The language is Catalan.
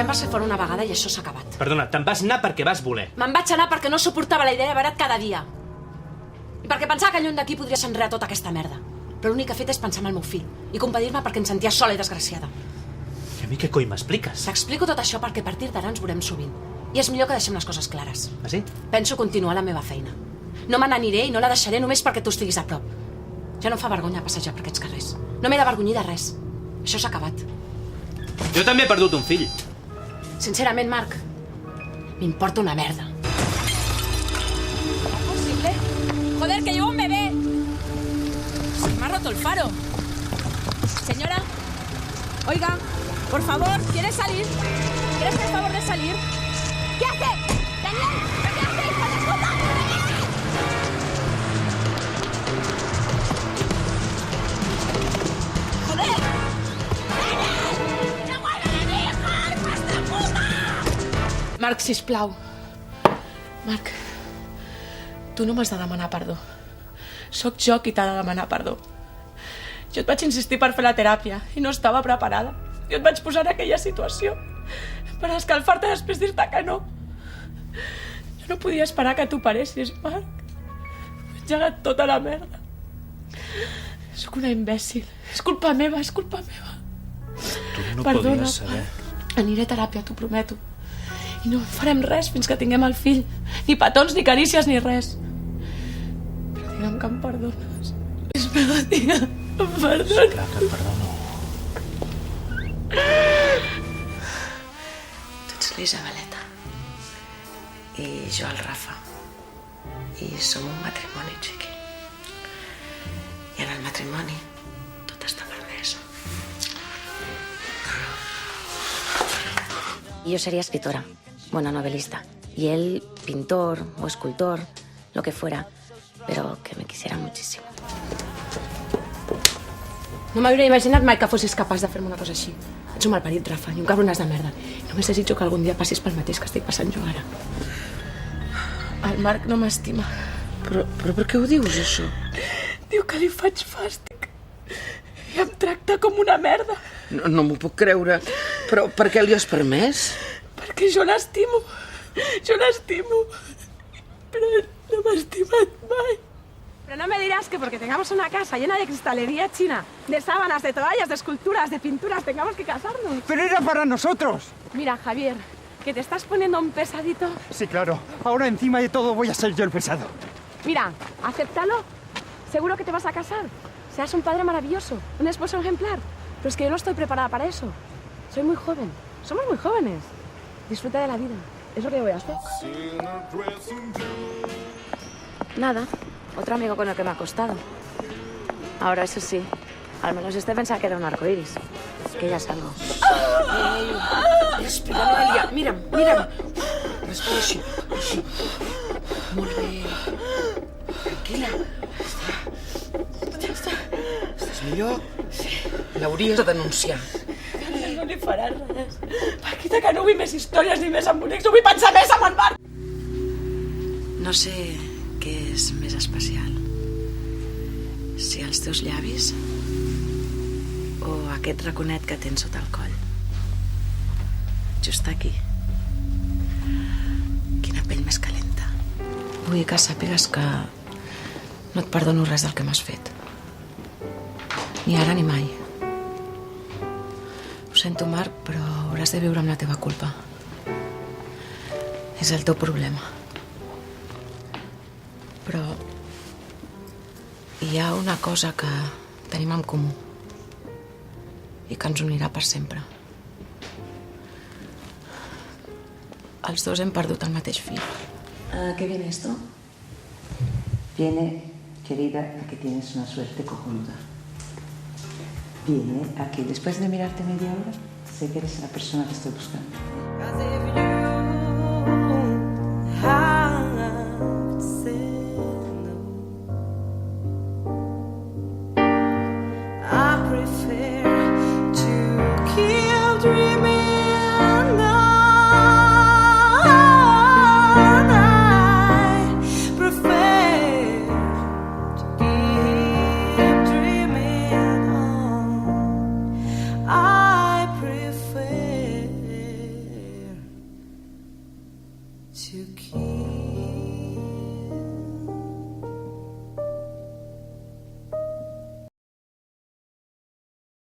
vas fer fora una vegada i això s'ha acabat. Perdona, te'n vas anar perquè vas voler. Me'n vaig anar perquè no suportava la idea de veure't cada dia. I perquè pensava que lluny d'aquí podries enredar tota aquesta merda. Però l'únic que he fet és pensar en el meu fill i compadir-me perquè em sentia sola i desgraciada. I a mi què coi m'expliques? T'explico tot això perquè a partir d'ara ens veurem sovint. I és millor que deixem les coses clares. Ah, sí? Penso continuar la meva feina. No me n'aniré i no la deixaré només perquè tu estiguis a prop. Ja no em fa vergonya passejar per aquests carrers. No m'he d'avergonyir de res. Això s'ha acabat. Jo també he perdut un fill. Sincerament, Marc, m'importa una merda. ¿Es posible? Joder, que llevo un bebé. Se me ha roto el faro. Señora, oiga, por favor, ¿quieres salir? ¿Quieres hacer el favor de salir? ¿Qué hace? ¡Daniel! ¿Qué hace, hijo de puta? ¡Joder! Marc, sisplau. Marc, tu no m'has de demanar perdó. Sóc jo qui t'ha de demanar perdó. Jo et vaig insistir per fer la teràpia i no estava preparada. Jo et vaig posar en aquella situació per escalfar-te després dir-te que no. Jo no podia esperar que tu paressis, Marc. M'he engegat tota la merda. Sóc una imbècil. És culpa meva, és culpa meva. Tu no Perdona, podies saber. Marc. Aniré a teràpia, t'ho prometo. I no farem res fins que tinguem el fill. Ni petons, ni carícies, ni res. Però digue'm que em perdones. Sisplau, digue'm que em perdones. Clar que et perdono. Tu ets l'Isabeleta. I jo el Rafa. I som un matrimoni, xiqui. I en el matrimoni tot està permès. Yo sería escritora, bueno, novelista. Y él, pintor o escultor, lo que fuera. Pero que me quisiera muchísimo. No m'hauria imaginat mai que fossis capaç de fer-me una cosa així. Ets un malparit, Rafa, i un cabronàs de merda. Només desitjo que algun dia passis pel mateix que estic passant jo ara. El Marc no m'estima. Però per què ho dius, això? Diu que li faig fàstic. I em tracta com una merda. No m'ho puc creure. Però per què li has permès? Perquè jo l'estimo. Jo l'estimo. Pero no me has estimat mai. Pero no me dirás que porque tengamos una casa llena de cristalería china, de sábanas, de toallas, de esculturas, de pinturas, tengamos que casarnos. Pero era para nosotros. Mira, Javier, que te estás poniendo un pesadito. Sí, claro. Ahora encima de todo voy a ser yo el pesado. Mira, acéptalo. Seguro que te vas a casar. Serás un padre maravilloso, un esposo ejemplar. Pero es que yo no estoy preparada para eso. Soy muy joven. Somos muy jóvenes. Disfruta de la vida. Es lo que voy a hacer. Nada, otro amigo con el que me ha acostado. Ahora, eso sí, al menos este pensaba que era un arcoíris. Que ya salgo. Respira, Noelia. Mira'm. Respira així. Molt bé. Tranquil·la. Estàs millor? Sí. L'hauries de denunciar. No li faràs res. Paquita, que no vull més històries ni més embolics. No vull pensar més en el Marc. No sé què és més especial. Si els teus llavis o aquest raconet que tens sota el coll. Just aquí. Quina pell més calenta. Vull que sàpigues que no et perdono res del que m'has fet. Ni ara ni mai. Ho sento, Marc, però hauràs de viure amb la teva culpa. És el teu problema. Però hi ha una cosa que tenim en comú i que ens unirà per sempre. Els dos hem perdut el mateix fill. ¿A qué viene esto? Viene, querida, a que tienes una suerte cojonuda. Viene a que después de mirarte media hora, sé que eres la persona que estoy buscando.